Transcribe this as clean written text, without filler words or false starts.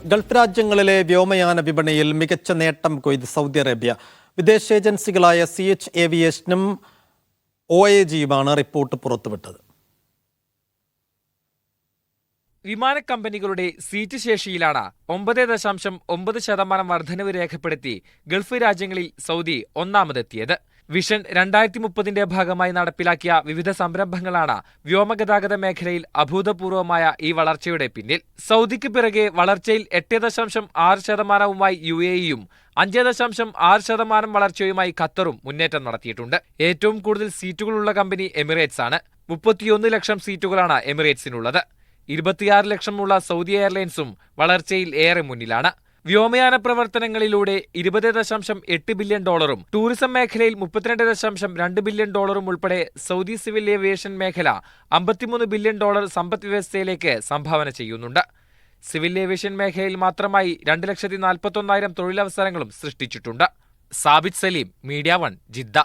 Gulf രാജ്യങ്ങളിലെ വ്യോമയാന വിപണിയിൽ മികച്ച നേട്ടം കൊയ്ത് സൗദി അറേബ്യ. വിദേശ ഏജൻസികളായ CH ഏവിയേഷനും OAGയുമാണ് റിപ്പോർട്ട് പുറത്തുവിട്ടത്. വിമാന കമ്പനികളുടെ സീറ്റ് ശേഷിയിലാണ് 9.9% വർധനവ് രേഖപ്പെടുത്തി ഗൾഫ് രാജ്യങ്ങളിൽ സൗദി ഒന്നാമതെത്തിയത്. വിഷൻ 2030ന്റെ ഭാഗമായി നടപ്പിലാക്കിയ വിവിധ സംരംഭങ്ങളാണ് വ്യോമഗതാഗത മേഖലയിൽ അഭൂതപൂർവമായ ഈ വളർച്ചയുടെ പിന്നിൽ. സൗദിക്ക് പിറകെ വളർച്ചയിൽ 8.6%വുമായി UAEയും 5.6% വളർച്ചയുമായി ഖത്തറും മുന്നേറ്റം നടത്തിയിട്ടുണ്ട്. ഏറ്റവും കൂടുതൽ സീറ്റുകളുള്ള കമ്പനി എമിറേറ്റ്സ് ആണ്. 31 ലക്ഷം സീറ്റുകളാണ് എമിറേറ്റ്സിനുള്ളത്. 26 ലക്ഷമുള്ള സൗദി എയർലൈൻസും വളർച്ചയിൽ ഏറെ മുന്നിലാണ്. വ്യോമയാന പ്രവർത്തനങ്ങളിലൂടെ $20.8 ബില്യൺ, ടൂറിസം മേഖലയിൽ $32.2 ബില്യൺ ഉൾപ്പെടെ സൗദി സിവിൽ ഏവിയേഷൻ മേഖല $53 ബില്യൺ സമ്പദ് വ്യവസ്ഥയിലേക്ക് സംഭാവന ചെയ്യുന്നുണ്ട്. സിവിൽ ഏവിയേഷൻ മേഖലയിൽ മാത്രമായി 2,41,000 തൊഴിലവസരങ്ങളും സൃഷ്ടിച്ചിട്ടുണ്ട്. Sabith Saleem, media 1, Jeddah.